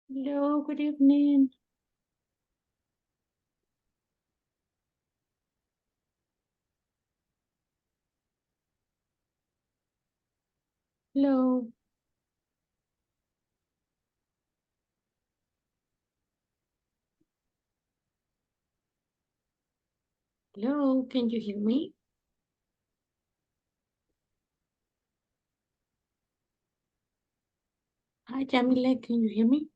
Hello, good evening. Hello. Hello, can you hear me? Hi, Jamila, can you hear me?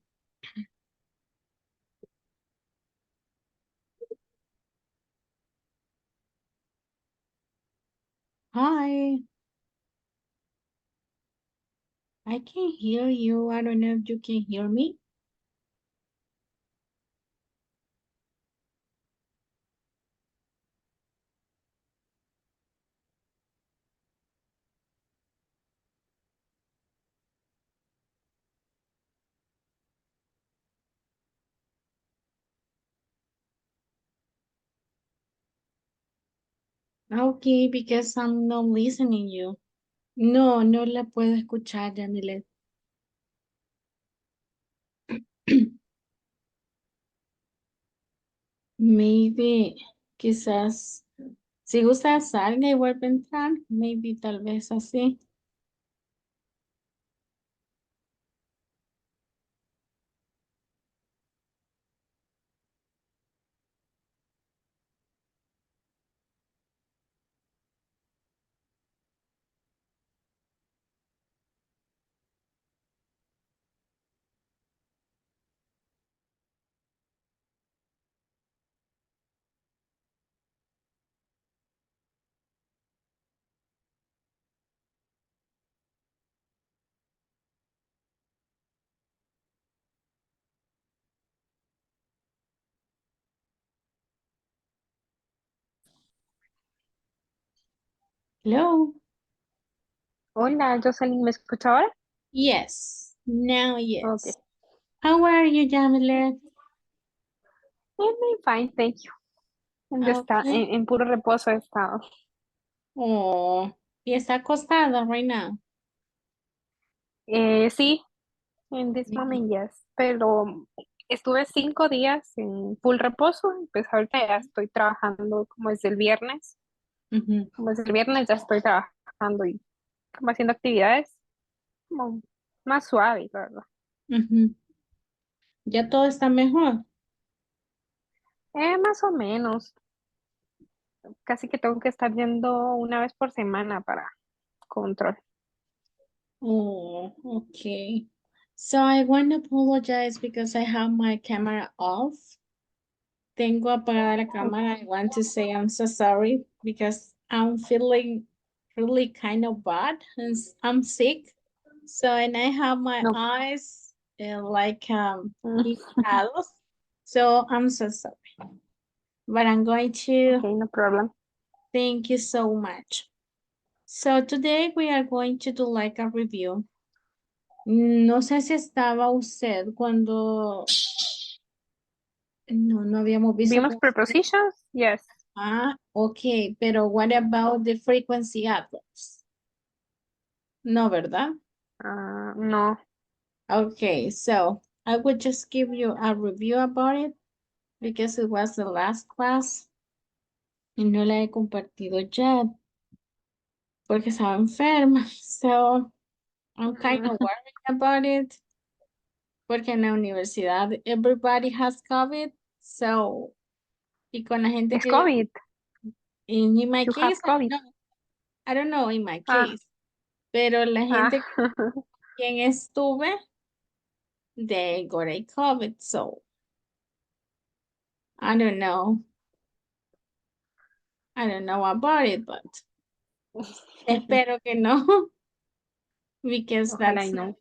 Hi, I can hear you. I don't know if you can hear me. Okay, because I'm not listening you. No, no la puedo escuchar, Jamila. Maybe, quizás, si gusta salga y vuelve a entrar, maybe tal vez así. Hello. Hola, Jocelyn, ¿me escucha ahora? Yes, now Okay. yes. How are you, Jamila? I'm fine, thank you. Okay. En puro reposo he estado. Oh, y está acostada right now. Sí, en this Ujú, moment, yes. Pero estuve 5 días en full reposo, y pues ahorita ya estoy trabajando como desde el viernes. ujú, Como desde el viernes ya estoy trabajando y como haciendo actividades como más suaves, la verdad. ujú. Ya todo está mejor. Más o menos. Casi que tengo que estar yendo una vez por semana para control. Oh, okay. So I want to apologize because I have my camera off. Tengo apagada la cámara. I want to say I'm so sorry because I'm feeling really kind of bad and I'm sick. So, and I have my No. eyes like irritados. So I'm so sorry. But I'm going to Okay, no problem. thank you so much. So today we are going to do like a review. No sé si estaba usted cuando no habíamos visto ¿Vimos con usted. prepositions? Yes. Ah, okay, pero what about the frequency adverbs? No, ¿verdad? No. Okay, so I would just give you a review about it because it was the last class y no la he compartido ya porque estaba enferma. So I'm kind of Mm, worried about it. Porque en la universidad everybody has COVID, so, y con la gente Es que, COVID. in my You case, have COVID. I don't know in my Ah, case, pero la ah. gente con quien estuve, they got a COVID, so, I don't know about it, but espero que no, because Ojalá y that's not no.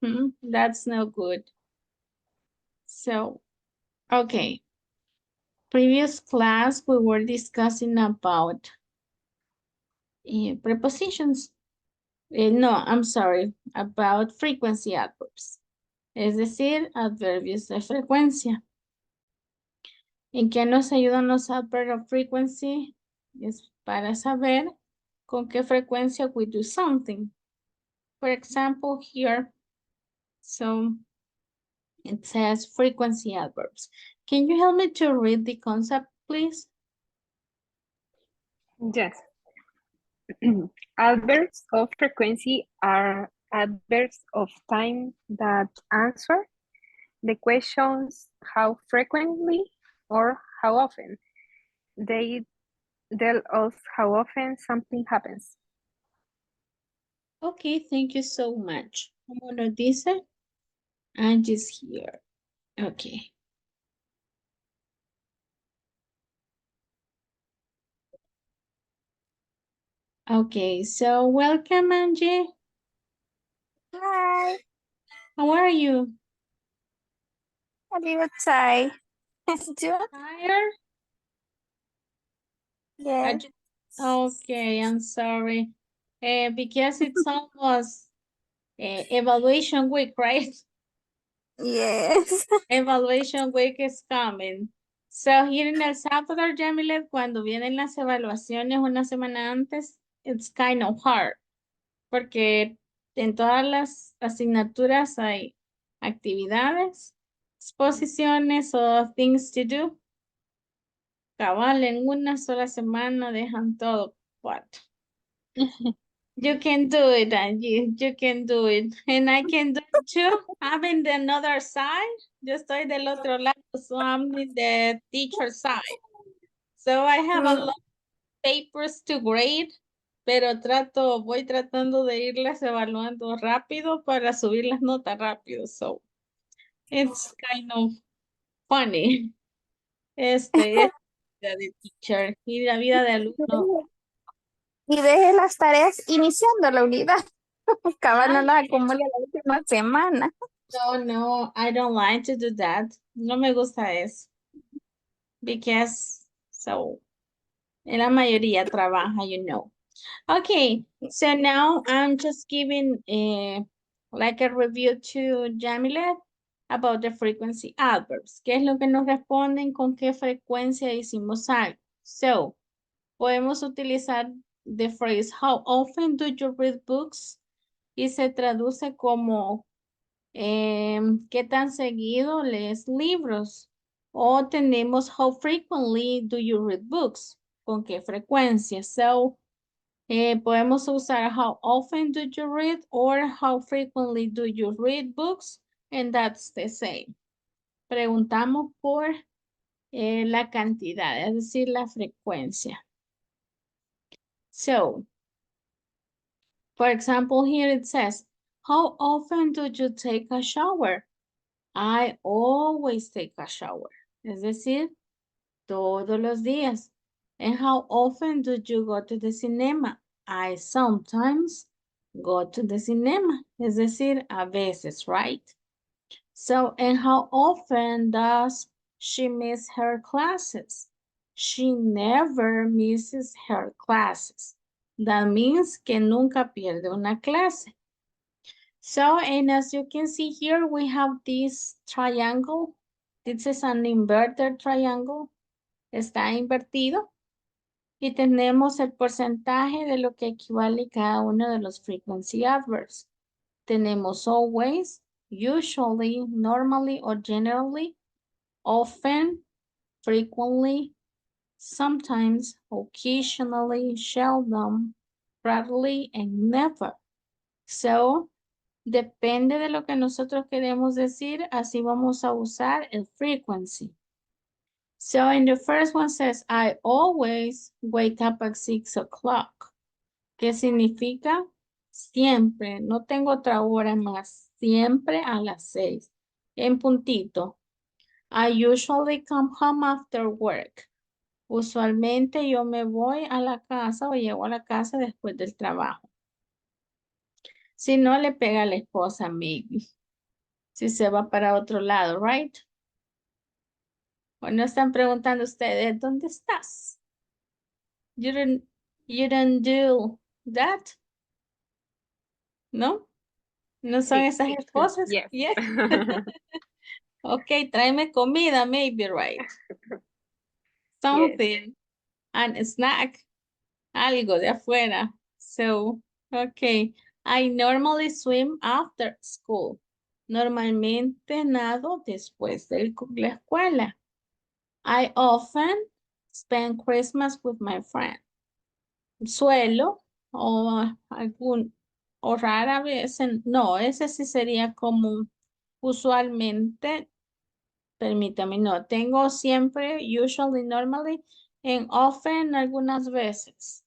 good. That's no good. So, okay, previous class we were discussing about prepositions. No, I'm sorry, about frequency adverbs, es decir, adverbios de frecuencia. ¿En qué nos ayudan los adverbs of frequency? Es para saber con qué frecuencia we do something. For example, here, so It says frequency adverbs. Can you help me to read the concept, please? Yes. Adverbs of frequency are adverbs of time that answer the questions how frequently or how often. They tell us how often something happens. Okay, thank you so much. ¿Cómo lo dice? I'm just here. Okay. Okay, so welcome, Angie. Hi, How are you? a little tired. You? Tired? Are Yes. you- Okay, I'm sorry. Because it's almost evaluation week, right? Yes. Evaluation week is coming. So here in El Salvador, Jamilet, cuando vienen las evaluaciones una semana antes, it's kind of hard. Porque en todas las asignaturas hay actividades, exposiciones o things to do. Cabal, en una sola semana dejan todo. What? You can do it, Angie. You can do it. And I can do it too. I'm in the other side. Yo estoy del otro lado, so I'm in the teacher side. So I have a lot of papers to grade, pero voy tratando de irlas evaluando rápido para subir las notas rápido. So it's kind of funny. Es la vida de teacher y la vida de alumno. Y deje las tareas iniciando la unidad. Cabal no Ah, las acumula la última semana. no, I don't like to do that. No me gusta eso. Because, so, en la mayoría trabaja, you know. Okay, so now I'm just giving like a review to Jamilet about the frequency adverbs. ¿Qué es lo que nos responden? ¿Con qué frecuencia hicimos algo? So, podemos utilizar the phrase, how often do you read books? Y se traduce como, ¿qué tan seguido lees libros? O tenemos, how frequently do you read books? ¿Con qué frecuencia? So, podemos usar how often do you read or how frequently do you read books, and that's the same. Preguntamos por la cantidad, es decir, la frecuencia. So, for example, here it says, how often do you take a shower? I always take a shower. Es decir, todos los días. And how often do you go to the cinema? I sometimes go to the cinema. Es decir, a veces, right? So, and how often does she miss her classes? She never misses her classes. That means que nunca pierde una clase. So, and as you can see here, we have this triangle. This is an inverted triangle. Está invertido. Y tenemos el porcentaje de lo que equivale cada uno de los frequency adverbs. Tenemos always, usually, normally or generally, often, frequently, sometimes, occasionally, seldom, rarely, and never. So, depende de lo que nosotros queremos decir, así vamos a usar el frequency. So in the first one says, I always wake up at 6 o'clock. ¿Qué significa? Siempre, no tengo otra hora más, siempre a las 6. En puntito. I usually come home after work. Usualmente yo me voy a la casa o llego a la casa después del trabajo. Si no, le pega a la esposa, maybe. Si se va para otro lado, right? O no están preguntando ustedes, ¿dónde estás? You don't do that? ¿No? ¿No son Sí, esas sí. esposas? Yes. Yeah. Okay, tráeme comida, maybe, right? Yes. Something, and snack, algo de afuera. So, okay. I normally swim after school. Normalmente nado después de la escuela. I often spend Christmas with my friend. Suelo o o rara vez, no, ese sí sería común. Usualmente, permítame, no, tengo siempre, usually, normally, and often algunas veces.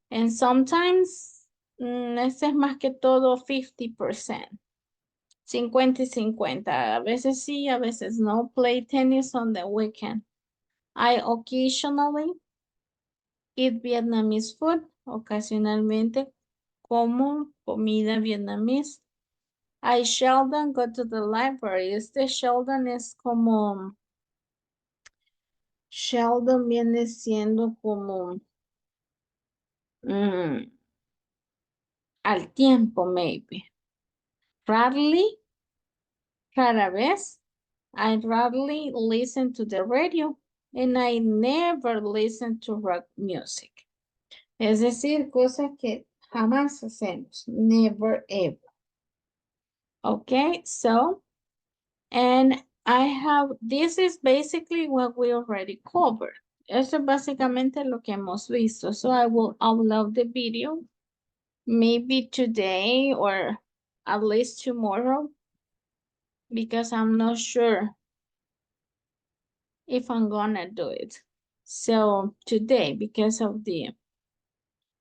And sometimes, este es más que todo 50%. 50 y 50. A veces sí, a veces no. Play tennis on the weekend. I occasionally eat Vietnamese food. Ocasionalmente como comida vietnamés. I seldom go to the library. Este Sheldon es como... Sheldon viene siendo como... al tiempo, maybe. Rarely, rara vez. I rarely listen to the radio. And I never listen to rock music. Es decir, cosas que jamás hacemos. Never ever. Okay, so, and I have, this is basically what we already covered. Eso es básicamente lo que hemos visto. So I will upload the video maybe today or at least tomorrow because I'm not sure if I'm gonna do it. So today, because of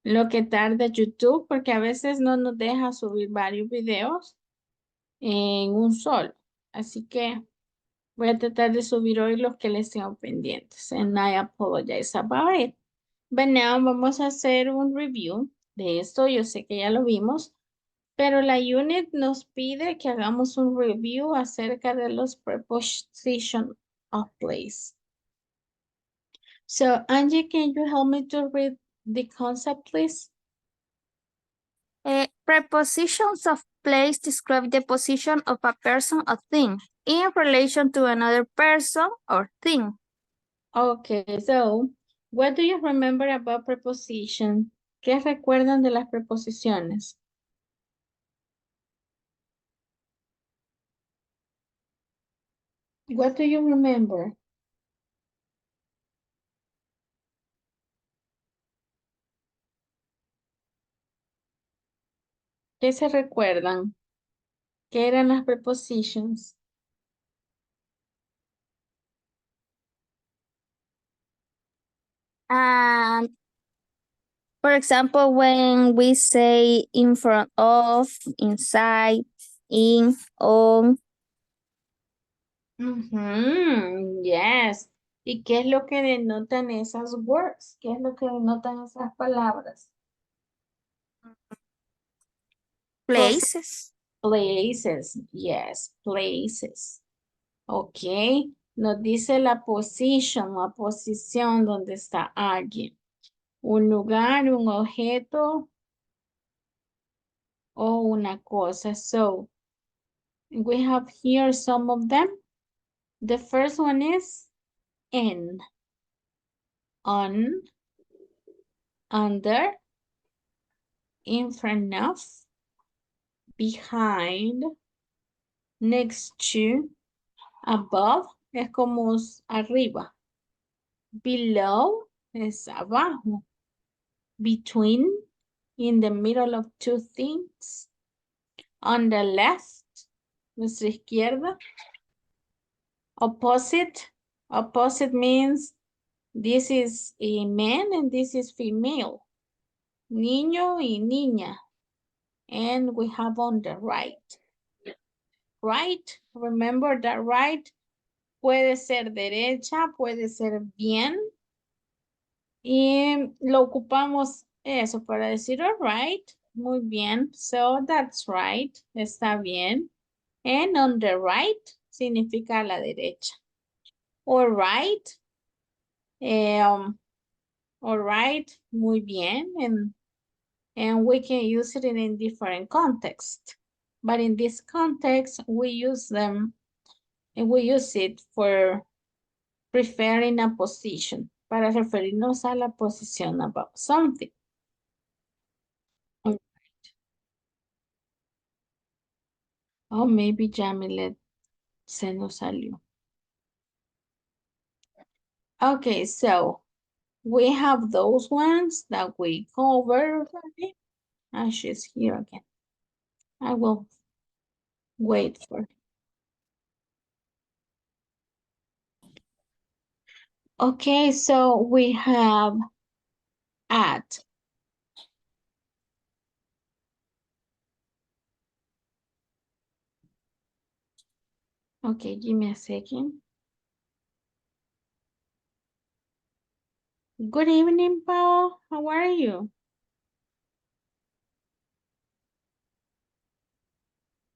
lo que tarda YouTube, porque a veces no nos deja subir varios videos en un solo. Así que voy a tratar de subir hoy los que les tengo pendientes. And I apologize about it. But now vamos a hacer un review de esto. Yo sé que ya lo vimos, pero la unit nos pide que hagamos un review acerca de los preposition of place. So, Angie, can you help me to read the concept, please? Prepositions of place describe the position of a person or thing in relation to another person or thing. Okay, so, what do you remember about preposition? ¿Qué recuerdan de las preposiciones? What do you remember? ¿Qué se recuerdan? ¿Qué eran las prepositions? And for example, when we say in front of, inside, in, on. Yes. ¿Y qué es lo que denotan esas words? ¿Qué es lo que denotan esas palabras? Cosas. Places. Places. Yes, places. Ok. Nos dice la position, la posición donde está alguien. Un lugar, un objeto o una cosa. So, we have here some of them. The first one is in, on, under, in front of, behind, next to, above, es como arriba. Below es abajo. Between, in the middle of two things. On the left, nuestra izquierda. Opposite, opposite means this is a man and this is female. Niño y niña. And we have on the right. Right, remember that right puede ser derecha, puede ser bien. Y lo ocupamos eso para decir all right. Muy bien, so that's right, está bien. And on the right significa a la derecha. All right, all right, muy bien. And we can use it in different contexts. But in this context, we use them and we use it for referring a position, para referirnos a la posición about something. All Oh, maybe Jamilet se nos salió. Okay, so we have those ones that we covered already. And she's here again. I will wait for her. Okay, so we have at. Okay, give me a second. Good evening, Pao. How are you?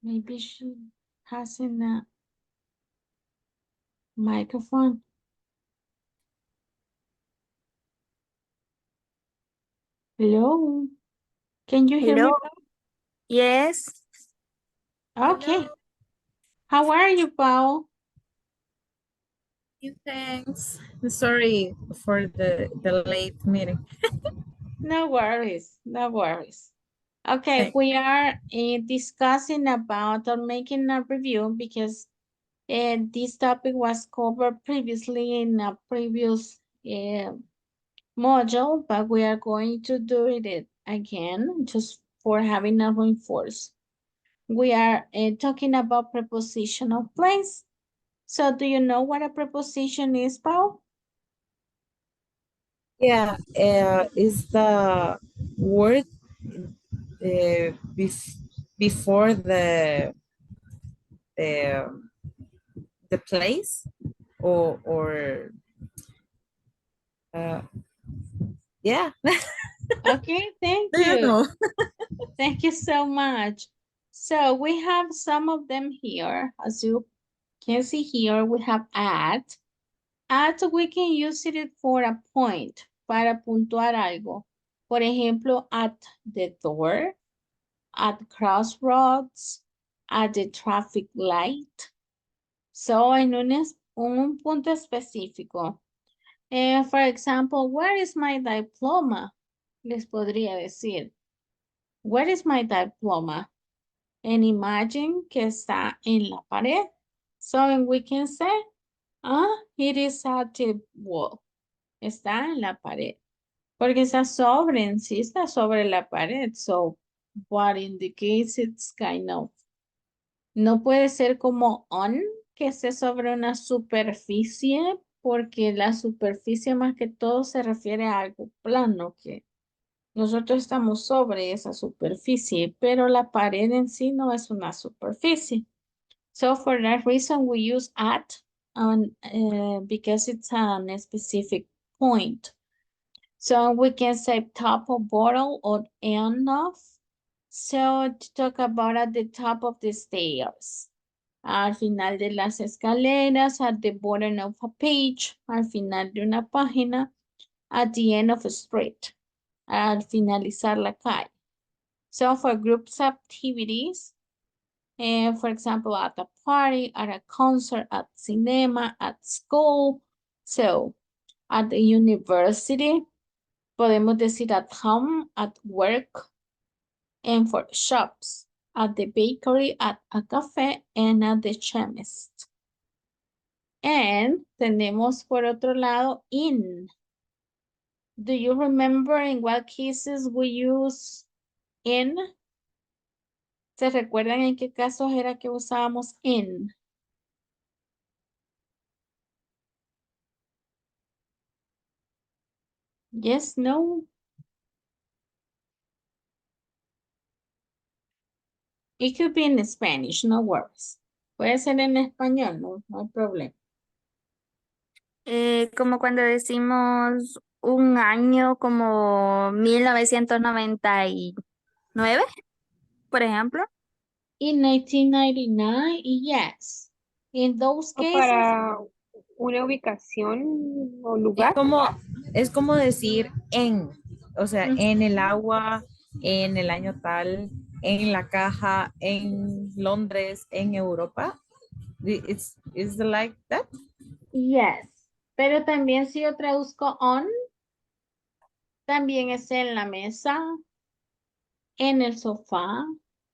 Maybe she hasn't a microphone. Hello. Can you hear me, Hello. Yes. Pao? Okay. How are you, Pao? Thanks. Sorry for the late meeting. No worries, no worries. Okay, Thank- we are discussing about or making a review because this topic was covered previously in a previous module, but we are going to do it again just for having a reinforce. We are talking about preposition of place. So do you know what a preposition is, Paul? Yeah, is the word uh, bef before the the place or uh, yeah. Okay, thank Do you you. know? Thank you so much. So we have some of them here. As you can see here, we have at. At, we can use it for a point, para puntuar algo. Por ejemplo, at the door, at crossroads, at the traffic light. So, en un punto específico. For example, where is my diploma? Les podría decir, where is my diploma? And imagine que está en la pared. So, we can say, it is at the wall. Está en la pared. Porque está sobre, en sí está sobre la pared. So, what indicates it's kind of. No puede ser como on, que esté sobre una superficie, porque la superficie más que todo se refiere a algo plano, que nosotros estamos sobre esa superficie, pero la pared en sí no es una superficie. So for that reason we use at on, because it's on a specific point. So we can say top of bottle or end of. So to talk about at the top of the stairs. Al final de las escaleras, at the bottom of a page, al final de una página, at the end of a street, al finalizar la calle. So for groups activities, for example, at a party, at a concert, at cinema, at school. So at the university, podemos decir at home, at work, and for shops, at the bakery, at a cafe, and at the chemist. And tenemos por otro lado in. Do you remember in what cases we use in? ¿Se recuerdan en qué casos era que usábamos in? Yes, no. It could be in Spanish, no worries. Puede ser en español, no hay problema. Como cuando decimos un año como 1999, por ejemplo. In 1999, yes. In those O cases, para una ubicación o Es lugar. como, es como decir en, o sea, mm, en el agua, en el año tal, en la caja, en Londres, en Europa. It's like that. yes. Pero también si yo traduzco on, también es en la mesa, en el sofá.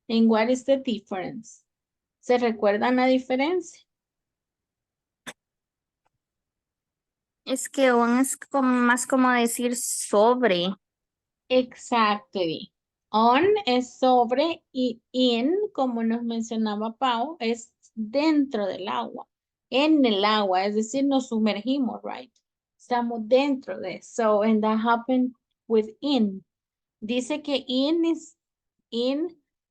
And what is the difference? ¿Se recuerdan la diferencia? Es que on es como, más como decir sobre. Exactly. On es sobre y in, como nos mencionaba Pau, es dentro del agua, en el agua, es decir, nos sumergimos, right? Estamos dentro de. So, and that happened with in. Dice que in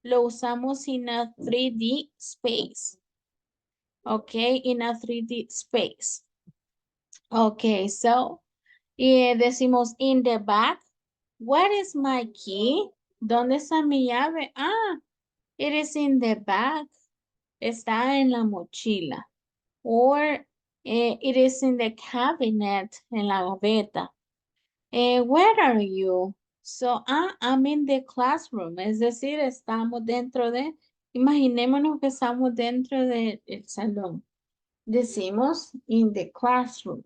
lo usamos in a 3D space. Okay, in a 3D space. Okay, so, y decimos in the back. Where is my key? ¿Dónde está mi llave? Ah, it is in the bag. Está en la mochila. Or it is in the cabinet, en la gaveta. Where are you? So, I'm in the classroom. Es decir, estamos dentro de, imaginémonos que estamos dentro del salón. Decimos in the classroom.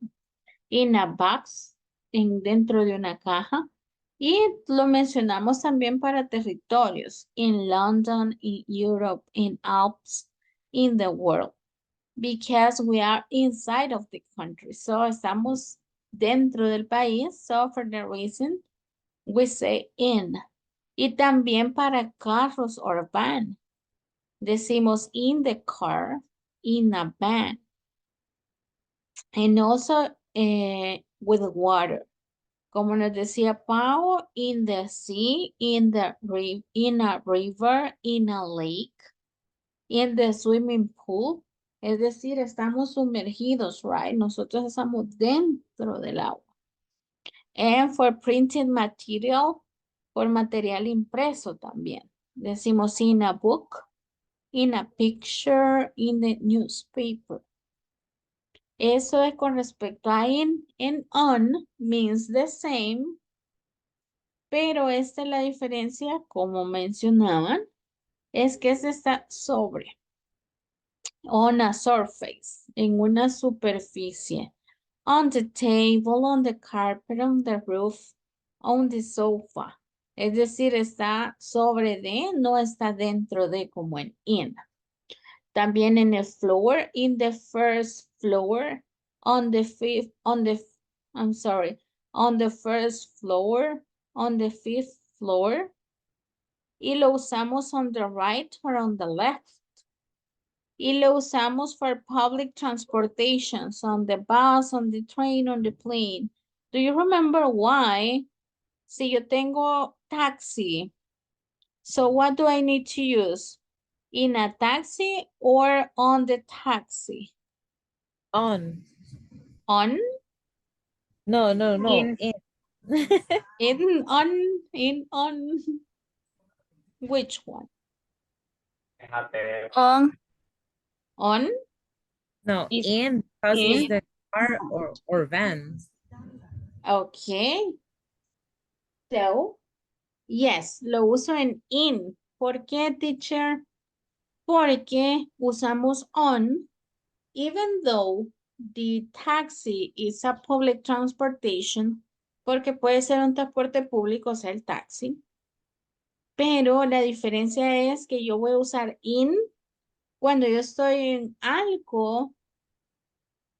In a box, dentro de una caja. Y lo mencionamos también para territorios. In London, in Europe, in Alps, in the world. Because we are inside of the country. So, estamos dentro del país. So, for the reason, we say in. Y también para carros or van. Decimos in the car, in a van. And also with water. Como nos decía Pau, in the sea, in a river, in a lake, in the swimming pool. Es decir, estamos sumergidos, right? Nosotros estamos dentro del agua. And for printed material, por material impreso también. Decimos in a book, in a picture, in the newspaper. Eso es con respecto a in and on means the same, pero esta es la diferencia, como mencionaban, es que se está sobre, on a surface, en una superficie, on the table, on the carpet, on the roof, on the sofa. Es decir, está sobre de, no está dentro de como en in. También en el floor, in the first floor, on the fifth, on the first floor, on the fifth floor. Y lo usamos on the right or on the left. Y lo usamos for public transportations, on the bus, on the train, on the plane. Do you remember why? Si yo tengo taxi, so what do I need to use? In a taxi or on the taxi? On. On, No. In. on, which one? On. On, No, Is in, because it's in. the car or van. okay. So, yes, lo uso en in. ¿Por qué, teacher? Porque usamos on, even though the taxi is a public transportation, porque puede ser un transporte público, o sea, el taxi. Pero la diferencia es que yo voy a usar in cuando yo estoy en algo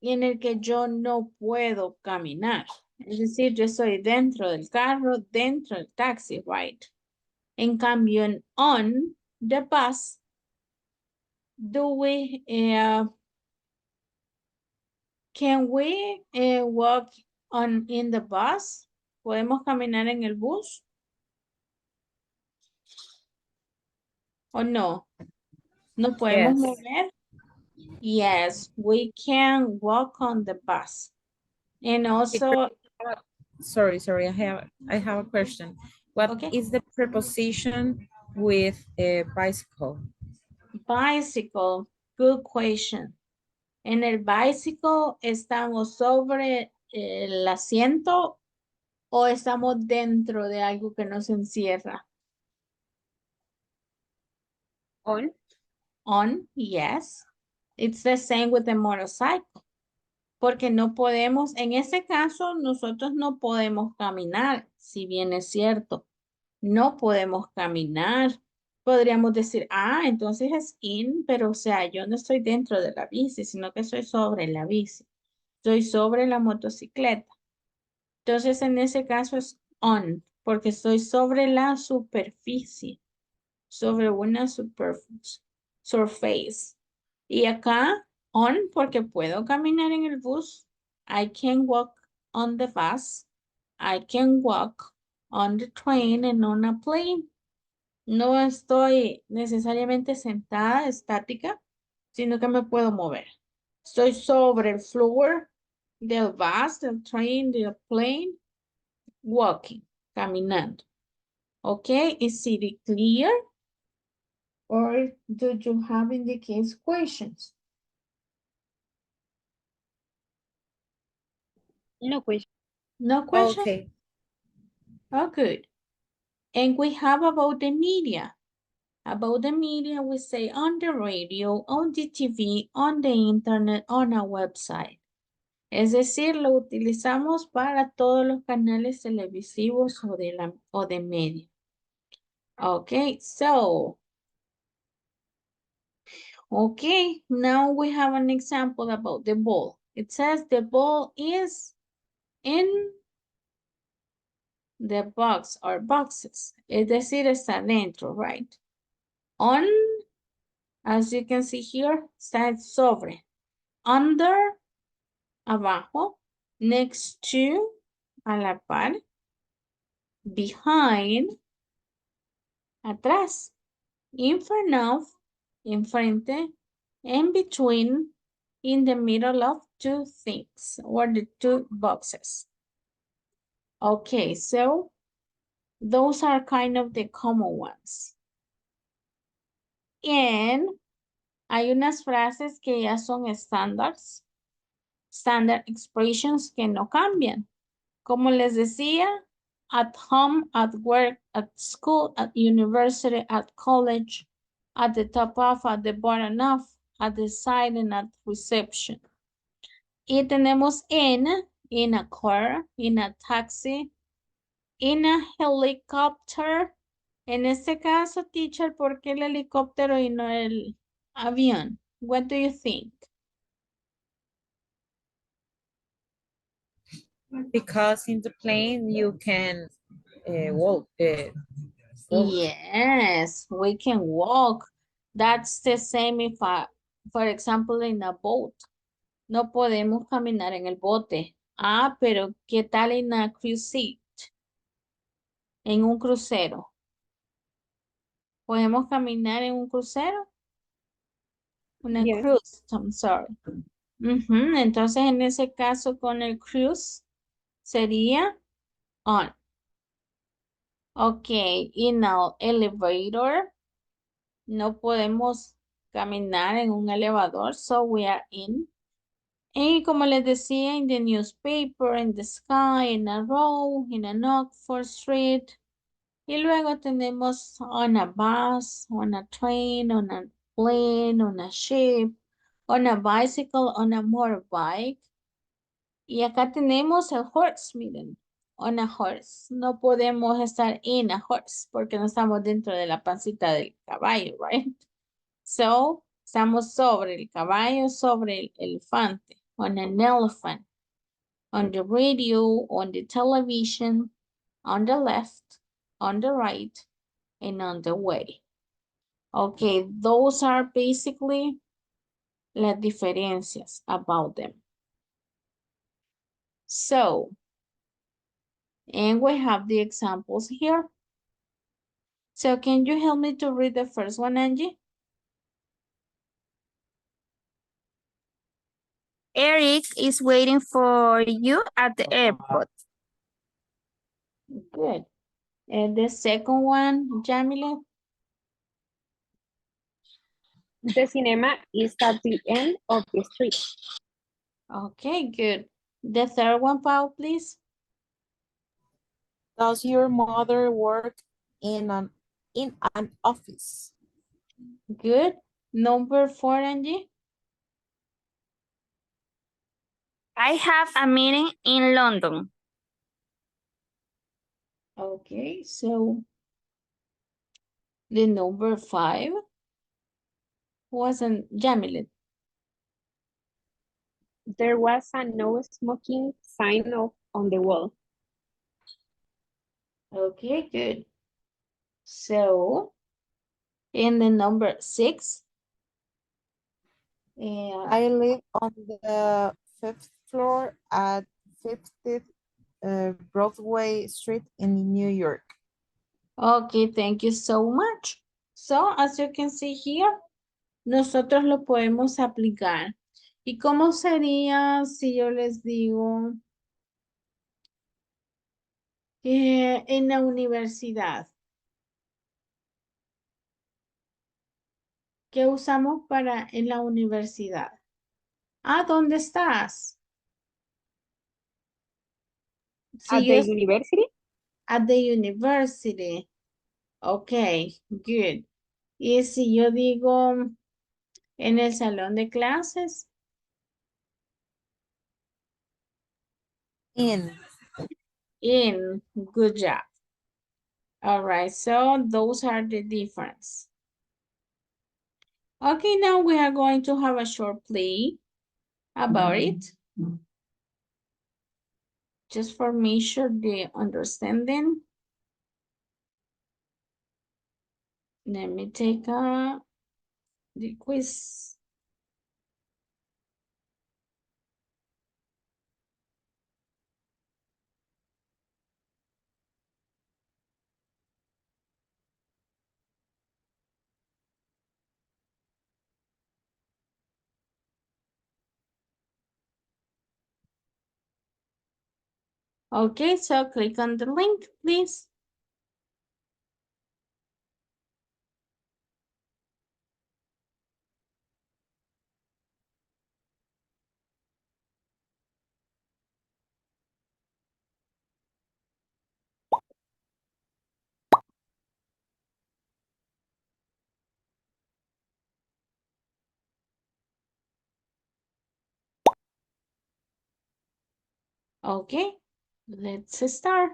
en el que yo no puedo caminar. Es decir, yo estoy dentro del carro, dentro del taxi, right? En cambio, en on the bus, do we, can we walk in the bus? ¿Podemos caminar en el bus? ¿O no? ¿Nos podemos Yes. mover? Yes, we can walk on the bus. And also, Sorry, I have a question. What is okay, the preposition with a bicycle? bicycle, good question. En el bicycle, ¿estamos sobre el asiento o estamos dentro de algo que nos encierra? On. On, yes. It's the same with the motorcycle. Porque no podemos, en este caso, nosotros no podemos caminar, si bien es cierto. No podemos caminar podríamos decir, entonces es in, pero o sea, yo no estoy dentro de la bici, sino que estoy sobre la bici. Estoy sobre la motocicleta. Entonces, en ese caso es on, porque estoy sobre la superficie, sobre una surface. Y acá, on, porque puedo caminar en el bus. I can walk on the bus. I can walk on the train and on a plane. No estoy necesariamente sentada, estática, sino que me puedo mover. Estoy sobre el floor del bus, del train, del plane, walking, caminando. Okay, is it clear? Or do you have in the case questions? No question. No question? Okay. Oh, good. And we have about the media. About the media, we say on the radio, on the TV, on the internet, on a website. Es decir, lo utilizamos para todos los canales televisivos o de media. Okay, so, okay, now we have an example about the ball. It says the ball is in the box or boxes. Es decir, está dentro, right? On, as you can see here, está sobre. Under, abajo. Next to, a la par. Behind, atrás. In front of, enfrente. In between, in the middle of two things or the two boxes. Okay, so those are kind of the common ones. And hay unas frases que ya son estándares, standard expressions que no cambian. Como les decía, at home, at work, at school, at university, at college, at the top of, at the bottom of, at the side, and at reception. Y tenemos in a car, in a taxi, in a helicopter. En este caso, teacher, ¿por qué el helicóptero y no el avión? What do you think? Because in the plane you can walk. Walk. Yes, we can walk. That's the same if, for example, in a boat. No podemos caminar en el bote. Pero ¿qué tal en a cruise ship? En un crucero. ¿Podemos caminar en un crucero? Una Yes. cruise, I'm sorry. Entonces, en ese caso, con el cruise, sería on. Ok, in an elevator. No podemos caminar en un elevador, so we are in. Y como les decía, in the newspaper, in the sky, in a row, in an Oxford Street. Y luego tenemos on a bus, on a train, on a plane, on a ship, on a bicycle, on a motorbike. Y acá tenemos el horse, miren, on a horse. No podemos estar in a horse porque no estamos dentro de la pancita del caballo, right? So, estamos sobre el caballo, sobre el elefante, on an elephant, on the radio, on the television, on the left, on the right, and on the way. Okay, those are basically las diferencias about them. So, and we have the examples here. So can you help me to read the first one, Angie? Eric is waiting for you at the airport. Good. And the second one, Jamila? The cinema is at the end of the street. Okay, good. The third one, Paul, please. Does your mother work in an office? Good. Number 4, Angie. I have a meeting in London. Okay, so The number 5 wasn't Jamilet. There was a no smoking sign on the wall. Okay, good. So, in the number 6, I live on the 5th floor at 50th Broadway Street in New York. okay, thank you so much. So, as you can see here, nosotros lo podemos aplicar. ¿Y cómo sería si yo les digo en la universidad? ¿Qué usamos para en la universidad? Ah, ¿dónde estás? At Si yo the university, at the university. Ok, good. Y si yo digo en el salón de clases, In. good job. All right, so those are the difference. Okay, now we are going to have a short play about it. Just for me sure the understanding. Let me take the quiz. Okay, so click on the link, please. Okay, let's start.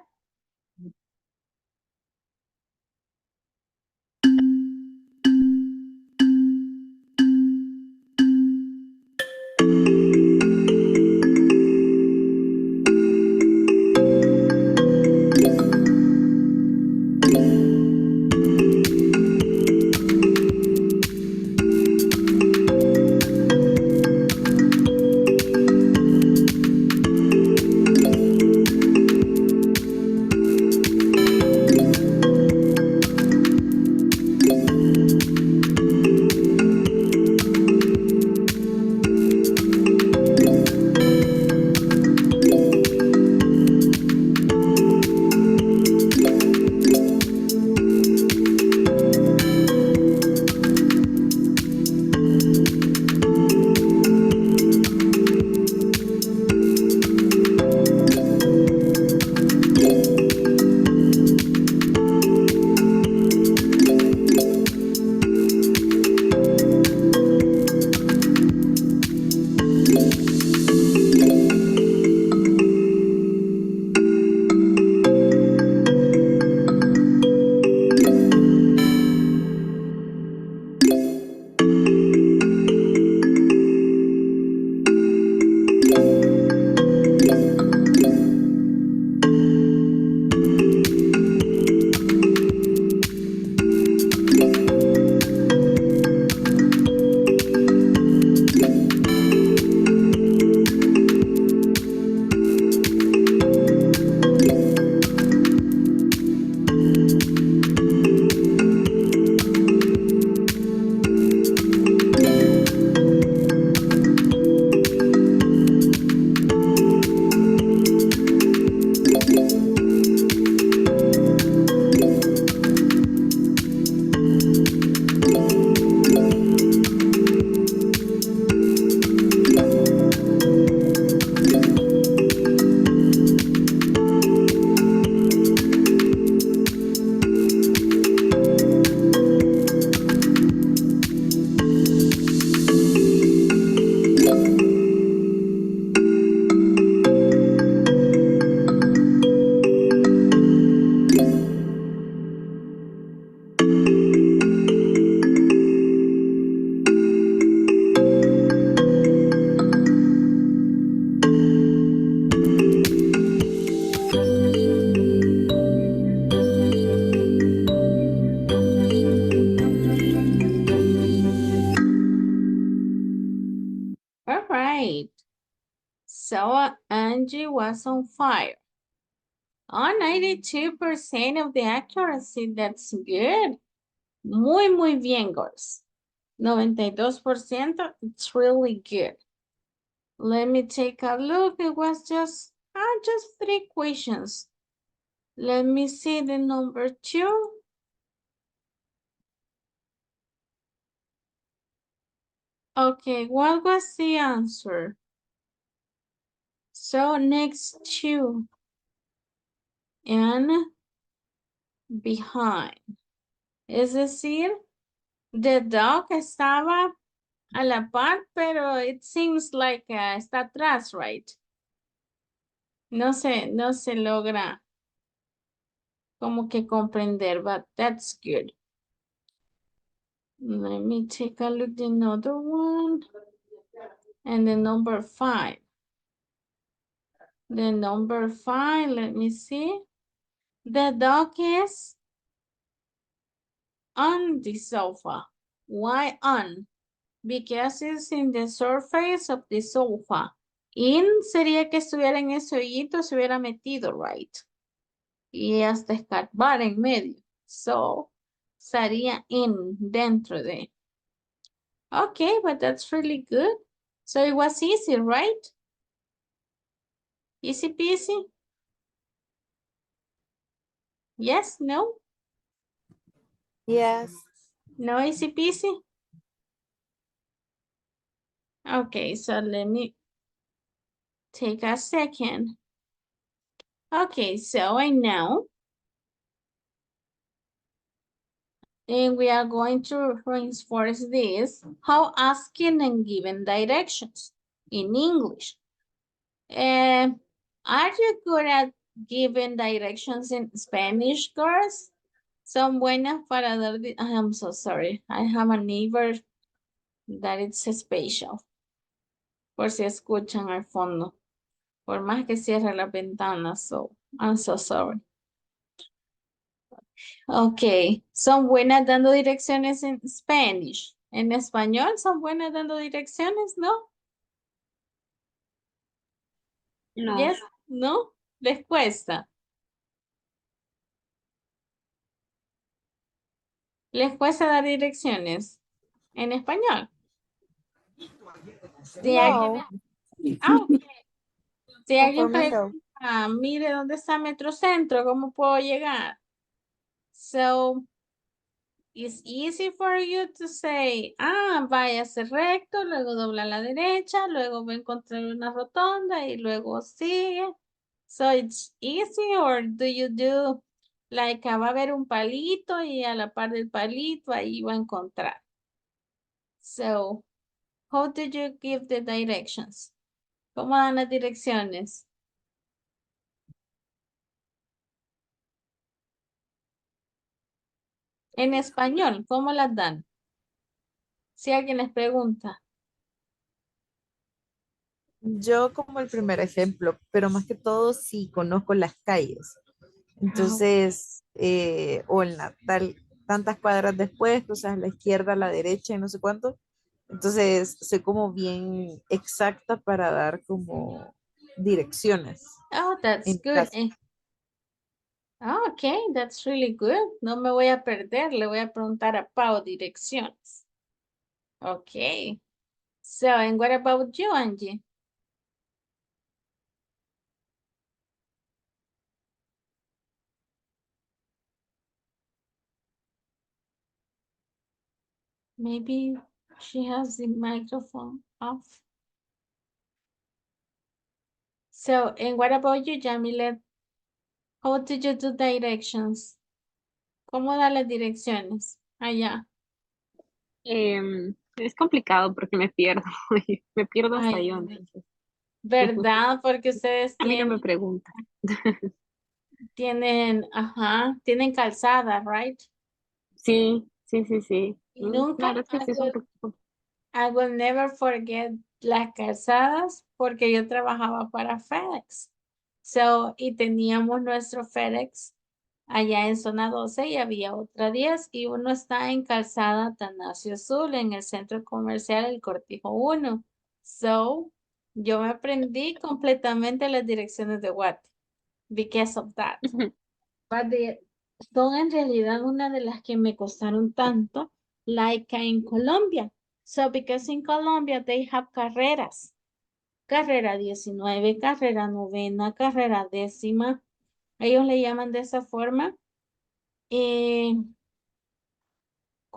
was on fire. Oh, 92% of the accuracy. That's good. Muy bien, girls. 92%. It's really good. Let me take a look. It was just 3 questions. Let me see the number 2. Okay, what was the answer? So next to and behind. Es decir, the dog estaba a la par, pero it seems like está atrás, right? No se logra como que comprender, but that's good. Let me take a look at another one. And the number 5. The number 5, let me see. The dog is on the sofa. Why on? Because it's in the surface of the sofa. In sería que estuviera en ese hoyito, se hubiera metido, right? Y hasta escarbar en medio. So, estaría in, dentro de. Okay, but that's really good. So it was easy, right? Easy peasy? Yes, no? Yes. No easy peasy? Okay, so let me take a second. Okay, so I know. And we are going to reinforce this. How asking and giving directions in English. Are you good at giving directions in Spanish, girls? Son buenas para dar... I'm so sorry. I have a neighbor that it's special. Por si escuchan al fondo. Por más que cierre la ventana, so I'm so sorry. Ok, son buenas dando direcciones en Spanish. En español son buenas dando direcciones, ¿no? No. Yes, ¿no? Les cuesta. Les cuesta dar direcciones en español. Si alguien, No, ok. Si for alguien me no. pregunta, mire dónde está Metrocentro, ¿cómo puedo llegar? So, it's easy for you to say, váyase recto, luego dobla a la derecha, luego va a encontrar una rotonda y luego sigue. So it's easy, or do you do like va a haber un palito y a la par del palito ahí va a encontrar? So, how did you give the directions? ¿Cómo dan las direcciones? En español, ¿cómo las dan? Si alguien les pregunta. Yo como el primer ejemplo, pero más que todo sí conozco las calles. Entonces, o en la tantas cuadras después, o sea, a la izquierda, a la derecha y no sé cuánto. Entonces, soy como bien exacta para dar como direcciones. Oh, that's En mi good. caso. Okay, that's really good. No me voy a perder, le voy a preguntar a Pau direcciones. Okay. So, and what about you, Angie? Maybe she has the microphone off. So, and what about you, Jamilet? How did you do directions? ¿Cómo da las direcciones? Allá. Es complicado porque me pierdo. Me pierdo hasta Ay, yo. no. Entonces. ¿Verdad? Porque ustedes A mí no me pregunta. tienen calzada, right? Sí, sí, sí, sí. Y nunca, La verdad es que sí es un poquito. I will never forget las calzadas porque yo trabajaba para FedEx. So, y teníamos nuestro FedEx allá en zona 12 y había otra 10 y uno está en calzada Tanasio Azul en el centro comercial El Cortijo 1. So, Yo me aprendí completamente las direcciones de what because of that. But son en realidad una de las que me costaron tanto, like in Colombia. So because in Colombia they have carreras. Carrera 19, carrera novena, carrera décima. Ellos le llaman de esa forma.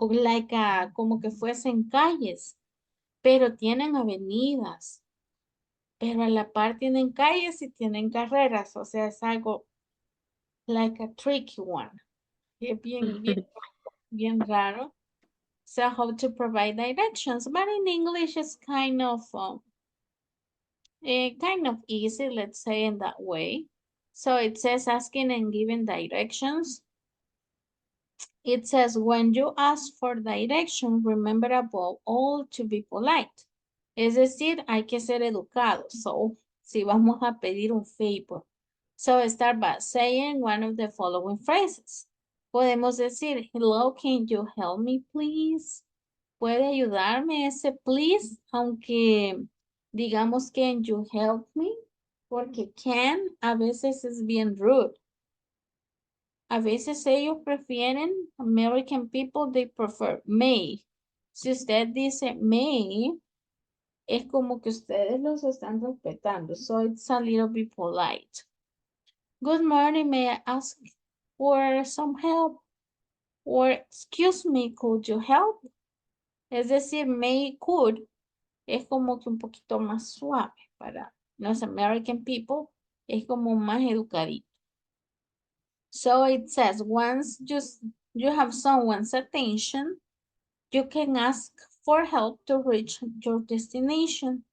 Like como que fuesen calles, pero tienen avenidas. Pero a la par tienen calles y tienen carreras. O sea, es algo like a tricky one. Es bien raro. So how to provide directions, but in English it's kind of easy, let's say in that way. So it says asking and giving directions. It says when you ask for direction, remember above all to be polite. Es decir, hay que ser educados. So, si vamos a pedir un favor. So start by saying one of the following phrases. Podemos decir, hello, can you help me, please? ¿Puede ayudarme ese please? Aunque digamos can you help me? Porque can a veces es bien rude. A veces ellos prefieren, American people, they prefer may. Si usted dice may, es como que ustedes los están respetando. So it's a little bit polite. Good morning, may I ask for some help? Or excuse me, could you help? Es decir, may, could, es como que un poquito más suave para los American people, es como más educadito. So it says, once you have someone's attention, you can ask for help to reach your destination.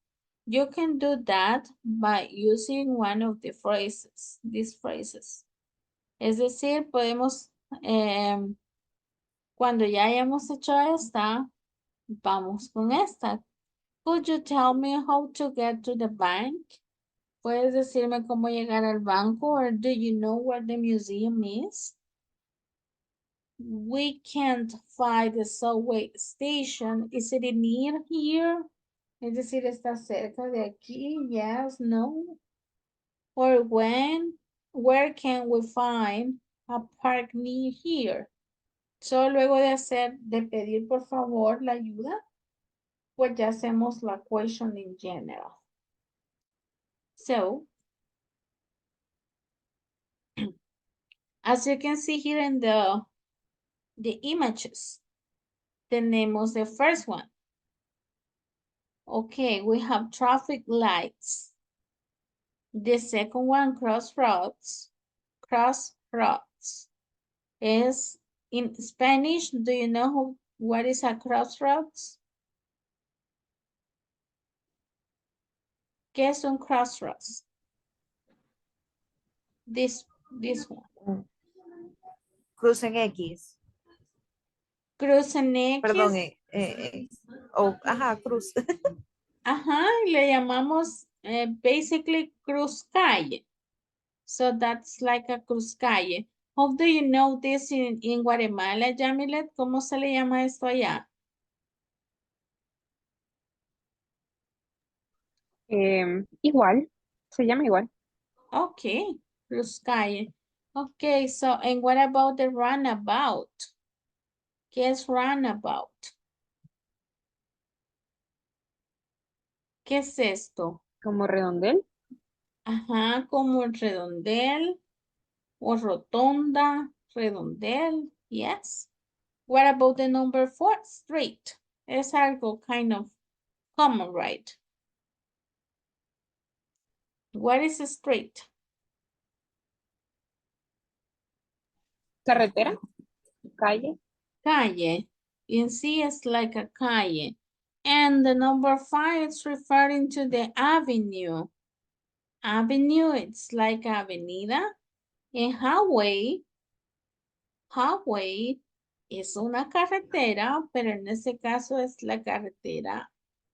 You can do that by using one of the phrases, these phrases. Es decir, podemos, cuando ya hayamos hecho esta, vamos con esta. Could you tell me how to get to the bank? ¿Puedes decirme cómo llegar al banco? Or do you know where the museum is? We can't find the subway station. Is it near here? Es decir, está cerca de aquí. Yes, no. Or where can we find a park near here? So luego de pedir por favor la ayuda, pues ya hacemos la question in general. So, as you can see here in the images, tenemos the first one. Okay, we have traffic lights. The second one, crossroads. Crossroads. Is in Spanish, do you know what is a crossroads? ¿Qué es un crossroads? This one. Cruz en X. Cruz en X. Perdón, ajá, cruz. Ajá, le llamamos basically cruz calle. So that's like a cruz calle. How do you know this in Guatemala, Yamilet? ¿Cómo se le llama esto allá? Igual, se llama igual. Okay, cruz calle. Okay, so and what about the runabout? ¿Qué es runabout? ¿Qué es esto? Como redondel. Ajá, como el redondel o rotonda, redondel, yes. What about the number 4? Street. Es algo kind of common, right? What is a street? Carretera. Calle. Calle. In sí es like a calle. And the number 5 is referring to the avenue. Avenue, it's like avenida. And highway es una carretera, pero en este caso es la carretera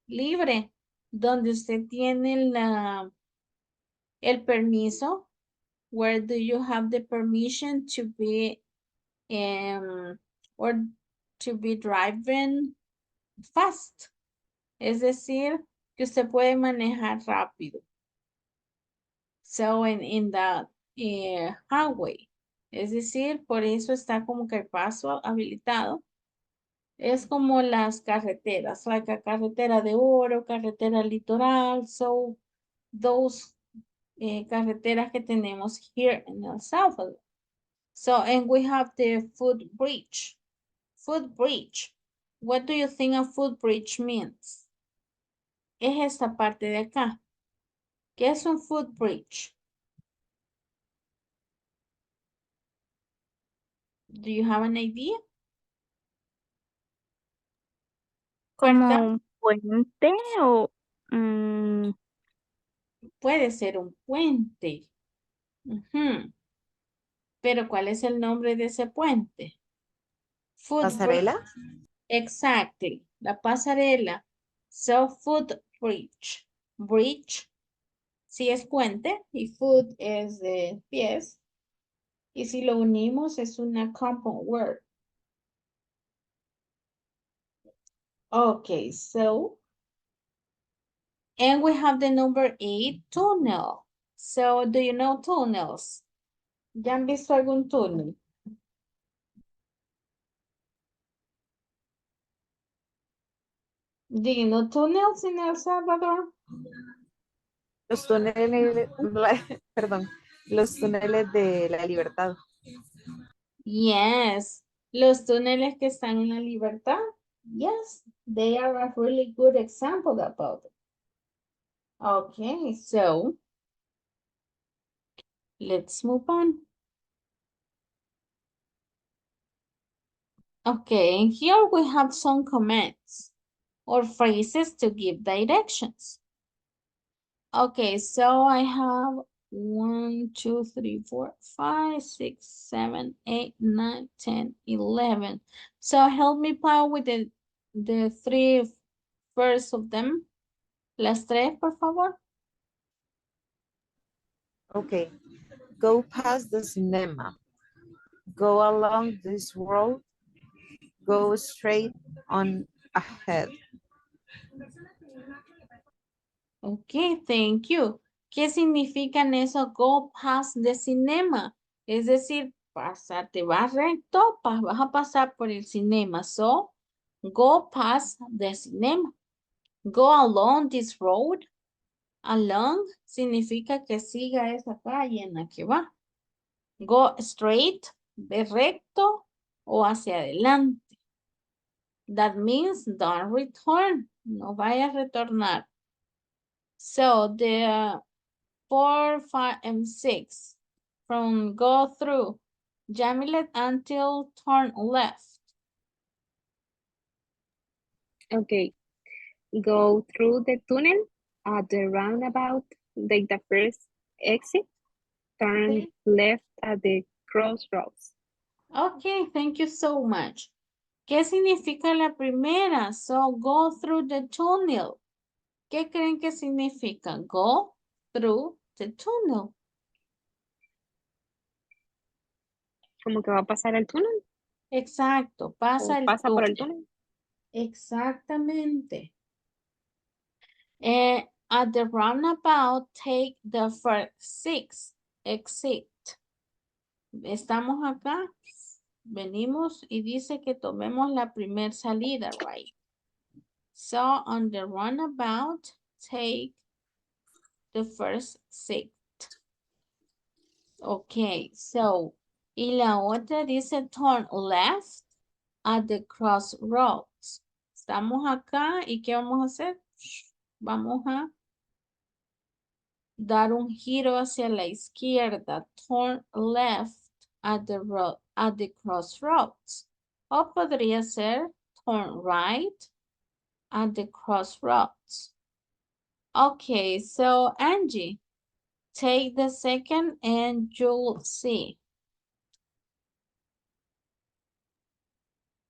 libre, donde usted tiene el permiso. Where do you have the permission to be or to be driving fast? Es decir, que usted puede manejar rápido. So, in the highway. Es decir, por eso está como que el paso habilitado. Es como las carreteras, like a carretera de oro, carretera litoral. So, those carreteras que tenemos here in El Salvador. So, and we have the footbridge. Footbridge. What do you think a footbridge means? Es esta parte de acá. ¿Qué es un footbridge? Do you have an idea? Como ¿Verdad? un puente o mm, Puede ser un puente. Ujú. Pero ¿cuál es el nombre de ese puente? Footbridge. ¿Pasarela? Exactly. La pasarela. So, footbridge. Bridge. Si es puente y foot es de pies. Y si lo unimos es una compound word. Okay, so. And we have the number 8, tunnel. So, do you know tunnels? ¿Ya han visto algún túnel? Do you know tunnels in El Salvador? Los túneles, perdón, los túneles de la libertad. Yes, los túneles que están en la libertad. Yes, they are a really good example about it. Okay, so let's move on. Okay, here we have some commands or phrases to give directions. Okay, so I have 1, 2, 3, 4, 5, 6, 7, 8, 9, 10, 11. So help me, Pau, with the three first of them. Las tres, por favor. Okay. Go past the cinema. Go along this road. Go straight on ahead. Ok, thank you. ¿Qué significan eso? Go past the cinema. Es decir, pasar, te vas recto, vas a pasar por el cinema. So, go past the cinema. Go along this road. Along significa que siga esa calle en la que va. Go straight, de recto o hacia adelante. That means don't return. No vaya a retornar. So the 4, 5, and 6 from go through Jamilet until turn left. Okay. Go through the tunnel at the roundabout. Take the first exit. Turn Okay. left at the crossroads. Okay, thank you so much. ¿Qué significa la primera? So go through the tunnel. ¿Qué creen que significa? Go through the tunnel. ¿Cómo que va a pasar el túnel? Exacto, pasa ¿O el pasa por el túnel. túnel? Exactamente. At the roundabout, take the first 6 exit. Estamos acá, venimos y dice que tomemos la primer salida, right? So, on the roundabout, take the first 6. Okay, so, y la otra dice turn left at the crossroads. Estamos acá y ¿qué vamos a hacer? Vamos a dar un giro hacia la izquierda. Turn left at the road, at the crossroads. O podría ser turn right at the crossroads. Okay, so Angie, take the second and you'll see.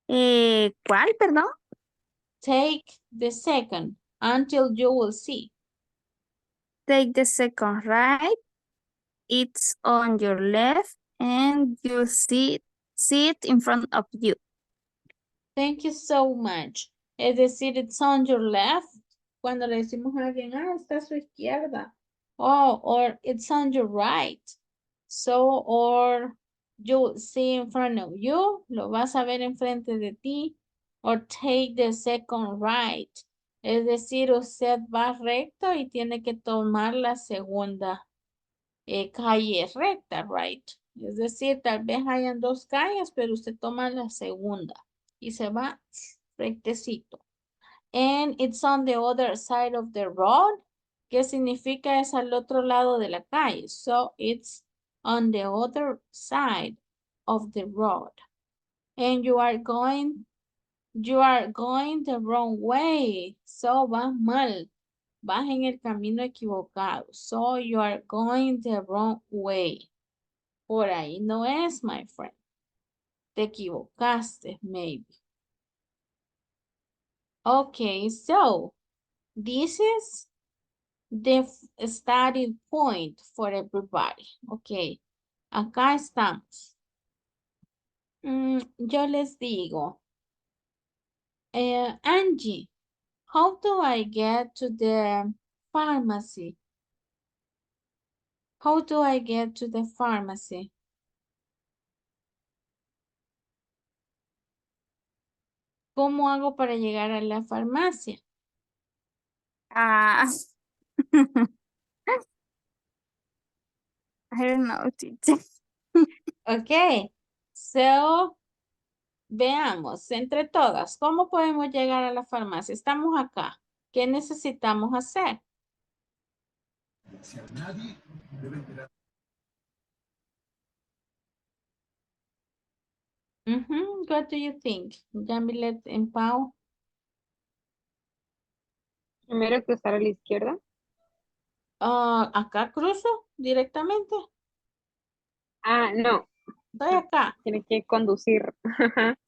¿Cuál, perdón? Take the second until you will see. Take the second right. It's on your left and you see it in front of you. Thank you so much. Es decir, it's on your left cuando le decimos a alguien, está a su izquierda. Oh, or it's on your right. So, or you see in front of you, lo vas a ver enfrente de ti. Or take the second right. Es decir, usted va recto y tiene que tomar la segunda calle recta, right? Es decir, tal vez hayan dos calles, pero usted toma la segunda y se va rectecito. And it's on the other side of the road. ¿Qué significa? Es al otro lado de la calle. So it's on the other side of the road. And you are going the wrong way. So vas mal. Vas en el camino equivocado. So you are going the wrong way. Por ahí no es, my friend. Te equivocaste, maybe. Okay, so this is the starting point for everybody. Okay, acá estamos. Yo les digo, Angie, how do I get to the pharmacy? How do I get to the pharmacy? ¿Cómo hago para llegar a la farmacia? Ah, I don't know, teacher. Okay, so veamos entre todas, ¿cómo podemos llegar a la farmacia? Estamos acá. ¿Qué necesitamos hacer? What do you think? Jamilet and Pau. Primero cruzar a la izquierda. Acá cruzo directamente. No, Estoy acá. tiene que conducir.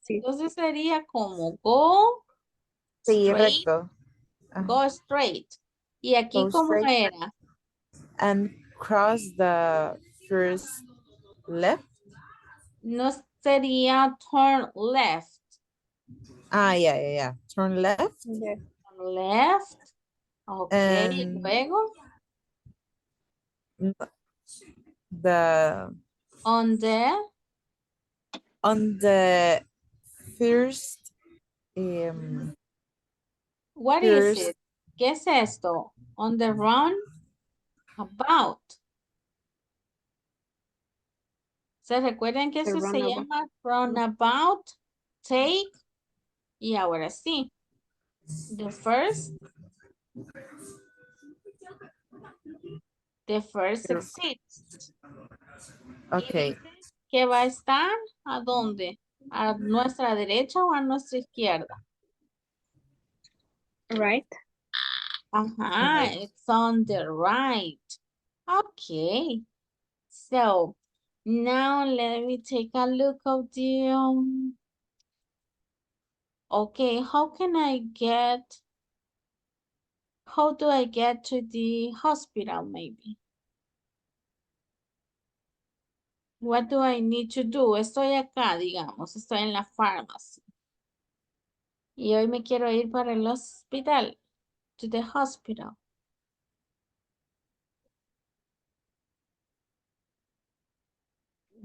Sí, Entonces sería como go Sí, straight, recto. go straight. ¿Y aquí Go cómo straight era? and cross the first left. No sería turn left. Yeah. Turn left yes. Turn left. Ok, and luego the on the first what is first it? ¿Qué es esto? On the run about. ¿Se recuerdan que The eso se runabout. llama runabout, take? Y ahora sí. The first exit. okay. Y dice que va a estar ¿a dónde? ¿A nuestra derecha o a nuestra izquierda? Right. Ajá, Right. it's on the right. Okay. So, now let me take a look of the, okay, how do I get to the hospital maybe? What do I need to do? Estoy acá, digamos, estoy en la farmacia. Y hoy me quiero ir para el hospital, to the hospital.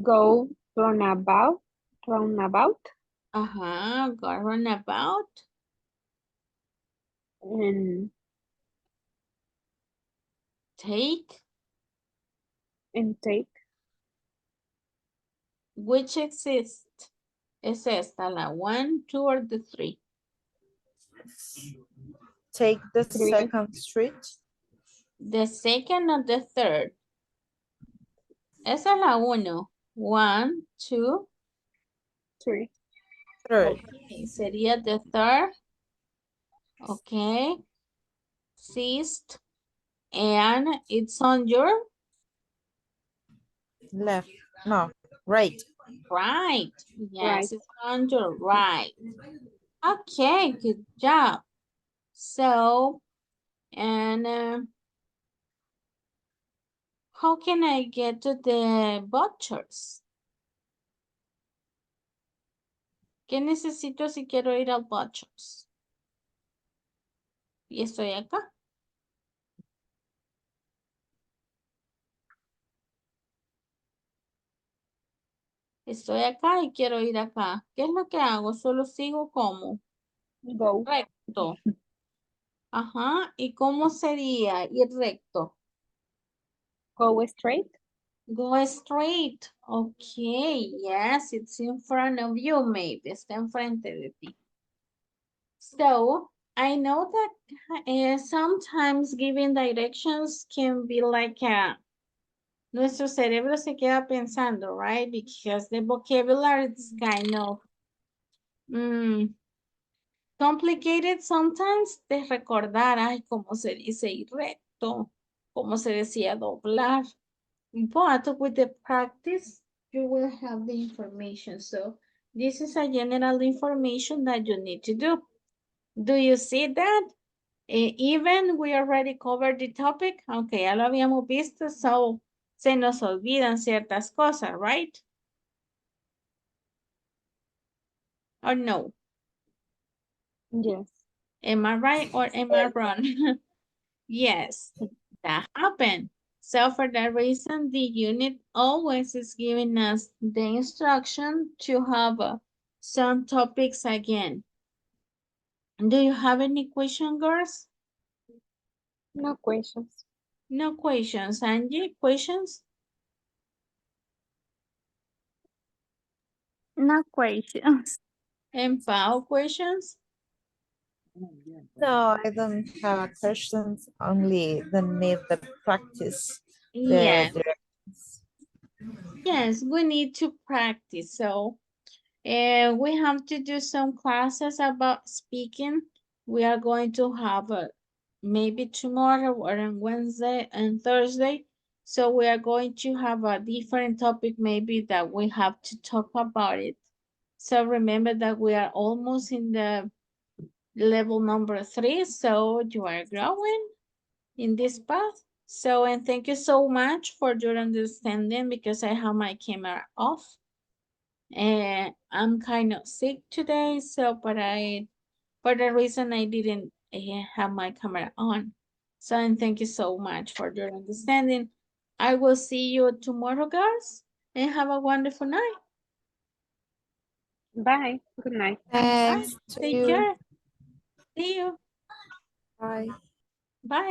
Go runabout. Runabout. Ajá, go runabout. And Take. take. Which exist? Es esta, la 1, 2, or the 3. Take the Three. second street. The second or the third. Esa es la 1. 1, 2. Three. Third. Okay, sería the third. Okay. Sixth. And it's on your Left. No. Right. right. Right. Yes, it's on your right. Okay, good job. So, and how can I get to the butchers? ¿Qué necesito si quiero ir al butchers? Y estoy acá. Estoy acá y quiero ir acá. ¿Qué es lo que hago? Solo sigo como Go. recto. Ajá. ¿Y cómo sería ir recto? Go straight. Go straight. Okay. Yes, it's in front of you, maybe. Está enfrente de ti. So, I know that sometimes giving directions can be like nuestro cerebro se queda pensando, right? Because the vocabulary is kind of complicated sometimes de recordar, ay, cómo se dice ir recto, cómo se decía doblar. But with the practice, you will have the information. So this is a general information that you need to do. Do you see that? Even we already covered the topic, aunque ya lo habíamos visto, so se nos olvidan ciertas cosas, right? Or no? Yes. Am I right or am I wrong? Yes, that happened. So for that reason, the unit always is giving us the instruction to have some topics again. Do you have any question, girls? No questions. No questions. Angie, questions? No questions. And Pao, questions? No, I don't have questions, only the need the practice. Yes, The yes, we need to practice. So we have to do some classes about speaking. We are going to have maybe tomorrow or on Wednesday and Thursday. So we are going to have a different topic maybe that we have to talk about it. So remember that we are almost in the level number 3. So you are growing in this path. So, and thank you so much for your understanding because I have my camera off. And I'm kind of sick today, so, but for the reason I didn't have my camera on. So, and thank you so much for your understanding. I will see you tomorrow, guys, and have a wonderful night. Bye. Good night. Bye. thanks to Take you. care. See you. Bye. Bye.